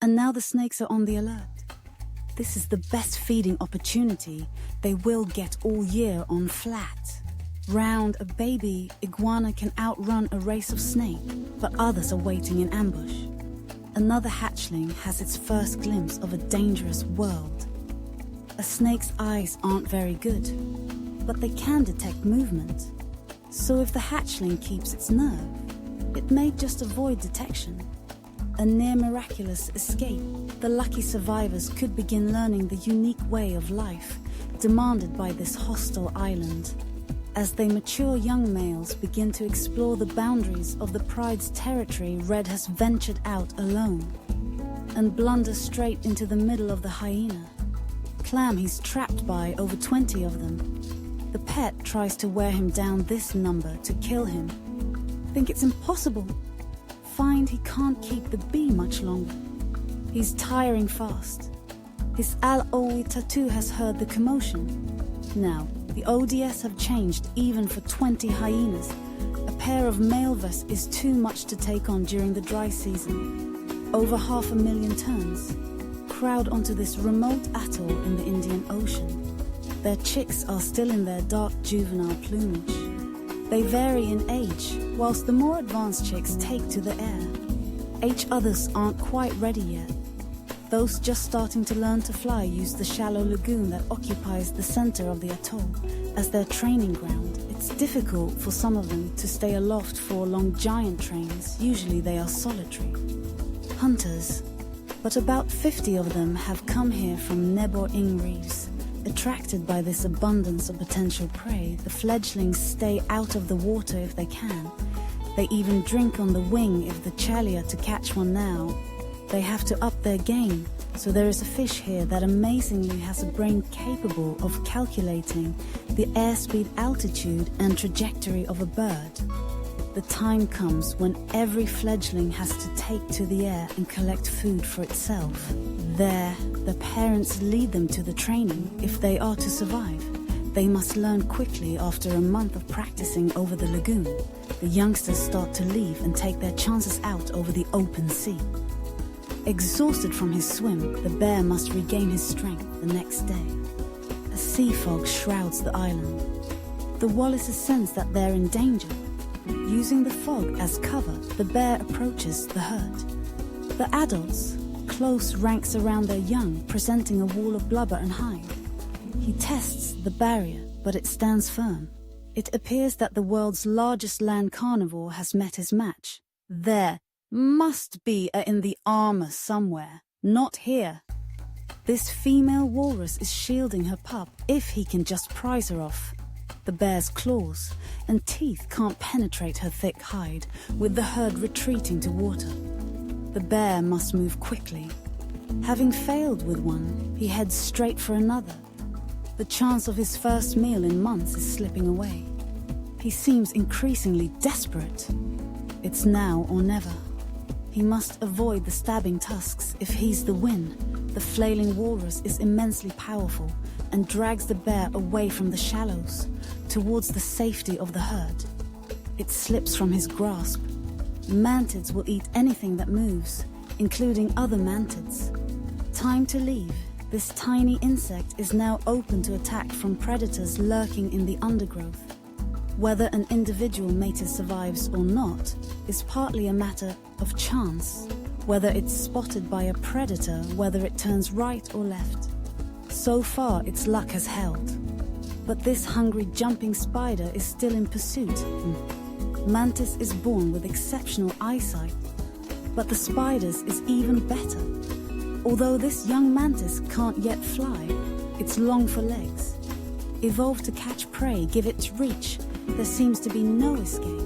And now the snakes are on the alert. This is the best feeding opportunity they will get all year on flat. Round a baby iguana can outrun a race of snake, but others are waiting in ambush. Another hatchling has its first glimpse of a dangerous world. A snake's eyes aren't very good, but they can detect movement. So if the hatchling keeps its nerve, it may just avoid detection. A near miraculous escape. The lucky survivors could begin learning the unique way of life demanded by this hostile island. As they mature, young males begin to explore the boundaries of the pride's territory Red has ventured out alone, and blunder straight into the middle of the hyena. Clam he's trapped by over 20 of them. The pet tries to wear him down this number to kill him. Think it's impossible. Find he can't keep the bee much longer. He's tiring fast. His al-Owi tattoo has heard the commotion. Now, the ODS have changed even for 20 hyenas. A pair of male vests is too much to take on during the dry season. Over 500,000 terns crowd onto this remote atoll in the Indian Ocean. Their chicks are still in their dark juvenile plumage. They vary in age, whilst the more advanced chicks take to the air. Others aren't quite ready yet. Those just starting to learn to fly use the shallow lagoon that occupies the center of the atoll as their training ground. It's difficult for some of them to stay aloft for long giant trains. Usually they are solitary. Hunters, but about 50 of them have come here from Nebo inrees. Attracted by this abundance of potential prey, the fledglings stay out of the water if they can. They even drink on the wing if the chalia to catch one now. They have to up their game, so there is a fish here that amazingly has a brain capable of calculating the airspeed, altitude and trajectory of a bird. The time comes when every fledgling has to take to the air and collect food for itself. There, the parents lead them to the training if they are to survive. They must learn quickly after a month of practicing over the lagoon. The youngsters start to leave and take their chances out over the open sea. Exhausted from his swim, the bear must regain his strength the next day. A sea fog shrouds the island. The Wallaces sense that they're in danger. Using the fog as cover, the bear approaches the herd. The adults, close ranks around their young, presenting a wall of blubber and hide. He tests the barrier, but it stands firm. It appears that the world's largest land carnivore has met his match. There must be in the armor somewhere, not here. This female walrus is shielding her pup if he can just prise her off. The bear's claws and teeth can't penetrate her thick hide, with the herd retreating to water. The bear must move quickly. Having failed with one, he heads straight for another. The chance of his first meal in months is slipping away. He seems increasingly desperate. It's now or never. He must avoid the stabbing tusks if he's the win. The flailing walrus is immensely powerful and drags the bear away from the shallows, towards the safety of the herd. It slips from his grasp. Mantids will eat anything that moves, including other mantids. Time to leave. This tiny insect is now open to attack from predators lurking in the undergrowth. Whether an individual mater survives or not is partly a matter of chance. Whether it's spotted by a predator, whether it turns right or left. So far, its luck has held. But this hungry jumping spider is still in pursuit. Mantis is born with exceptional eyesight, but the spider's is even better. Although this young mantis can't yet fly, it's long for legs. Evolved to catch prey, give it reach, there seems to be no escape.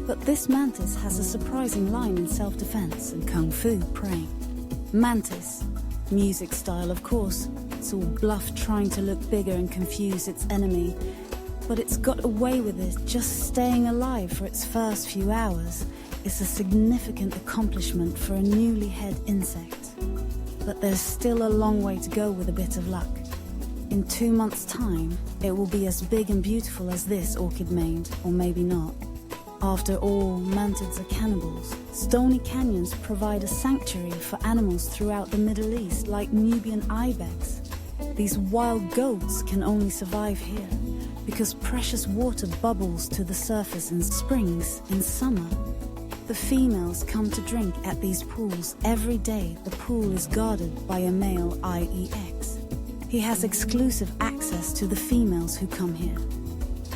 But this mantis has a surprising line in self-defense and kung fu praying. Mantis, music style of course, it's all bluff trying to look bigger and confuse its enemy. But it's got away with it. Just staying alive for its first few hours is a significant accomplishment for a newly had insect. But there's still a long way to go with a bit of luck. In 2 months' time, it will be as big and beautiful as this orchid-maned, or maybe not. After all, mantids are cannibals. Stony canyons provide a sanctuary for animals throughout the Middle East, like Nubian ibex. These wild goats can only survive here because precious water bubbles to the surface in springs in summer. The females come to drink at these pools every day. The pool is guarded by a male IEX. He has exclusive access to the females who come here.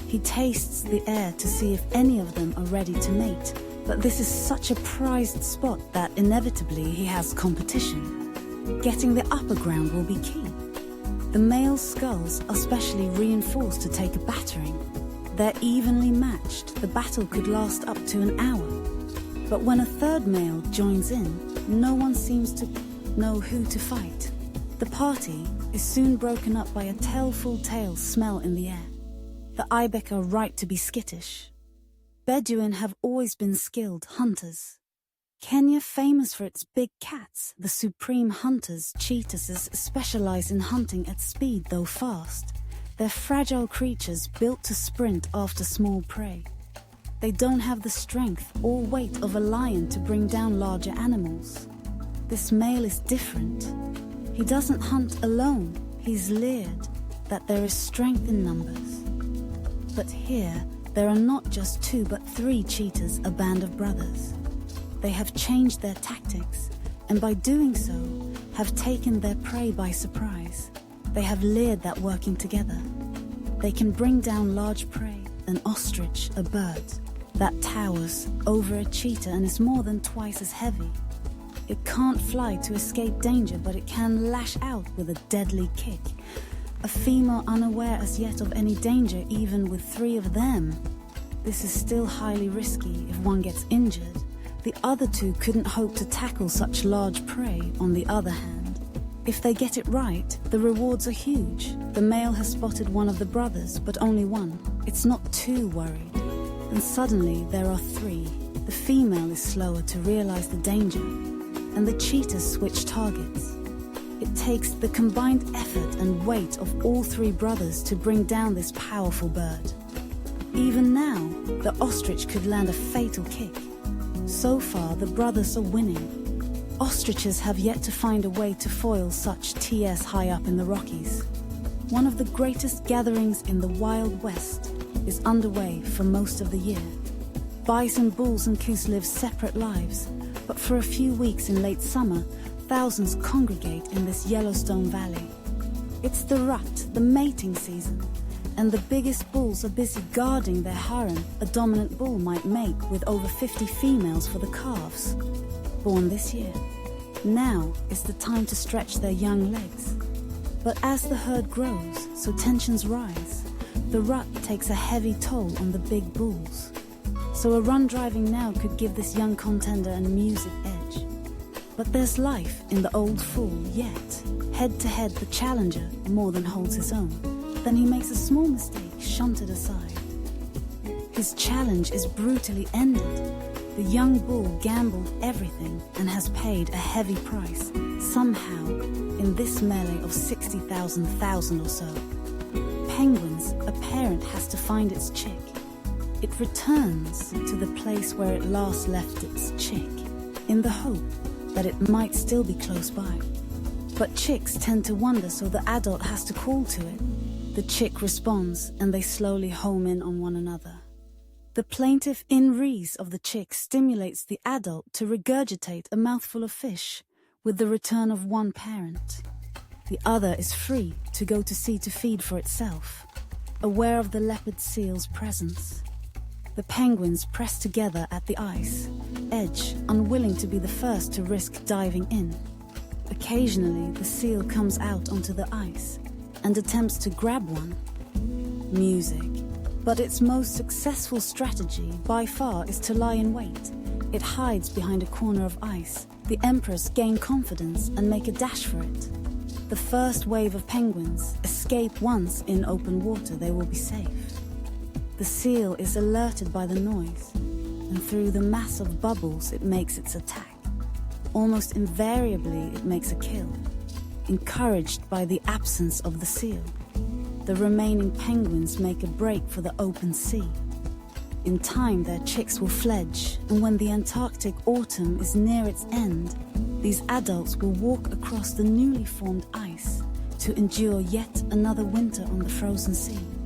He tastes the air to see if any of them are ready to mate, but this is such a prized spot that inevitably he has competition. Getting the upper ground will be key. The male skulls are specially reinforced to take a battering. They're evenly matched. The battle could last up to an hour. But when a third male joins in, no one seems to know who to fight. The party is soon broken up by a tailful tail smell in the air. The ibex are right to be skittish. Bedouin have always been skilled hunters. Kenya, famous for its big cats, the supreme hunters, cheetahs specialize in hunting at speed though fast. They're fragile creatures built to sprint after small prey. They don't have the strength or weight of a lion to bring down larger animals. This male is different. He doesn't hunt alone. He's leered that there is strength in numbers. But here, there are not just 2 but 3 cheetahs, a band of brothers. They have changed their tactics, and by doing so, have taken their prey by surprise. They have leered that working together, they can bring down large prey, an ostrich, a bird, that towers over a cheetah and is more than twice as heavy. It can't fly to escape danger, but it can lash out with a deadly kick. A female unaware as yet of any danger, even with 3 of them. This is still highly risky if one gets injured. The other 2 couldn't hope to tackle such large prey, on the other hand. If they get it right, the rewards are huge. The male has spotted one of the brothers, but only one. It's not too worried. And suddenly there are 3. The female is slower to realize the danger, and the cheetahs switch targets. It takes the combined effort and weight of all 3 brothers to bring down this powerful bird. Even now, the ostrich could land a fatal kick. So far, the brothers are winning. Ostriches have yet to find a way to foil such TS high up in the Rockies. One of the greatest gatherings in the Wild West is underway for most of the year. Bison, bulls and coos live separate lives, but for a few weeks in late summer, thousands congregate in this Yellowstone Valley. It's the rut, the mating season, and the biggest bulls are busy guarding their harem. A dominant bull might mate with over 50 females for the calves, born this year. Now is the time to stretch their young legs. But as the herd grows, so tensions rise. The rut takes a heavy toll on the big bulls. So a run driving now could give this young contender a music edge. But there's life in the old fool yet. Head to head, the challenger more than holds his own. Then he makes a small mistake, shunted aside. His challenge is brutally ended. The young bull gambled everything and has paid a heavy price, somehow, in this melee of 60,000 or so. Penguins, a parent has to find its chick. It returns to the place where it last left its chick, in the hope that it might still be close by. But chicks tend to wander, so the adult has to call to it. The chick responds, and they slowly home in on one another. The plaintiff inrees of the chick stimulates the adult to regurgitate a mouthful of fish with the return of one parent. The other is free to go to sea to feed for itself, aware of the leopard seal's presence. The penguins press together at the ice, edge, unwilling to be the first to risk diving in. Occasionally, the seal comes out onto the ice and attempts to grab one. Music. But its most successful strategy, by far, is to lie in wait. It hides behind a corner of ice. The empress gain confidence and make a dash for it. The first wave of penguins escape once in open water. They will be safe. The seal is alerted by the noise, and through the mass of bubbles it makes its attack. Almost invariably it makes a kill, encouraged by the absence of the seal. The remaining penguins make a break for the open sea. In time, their chicks will fledge, and when the Antarctic autumn is near its end, these adults will walk across the newly formed ice to endure yet another winter on the frozen sea.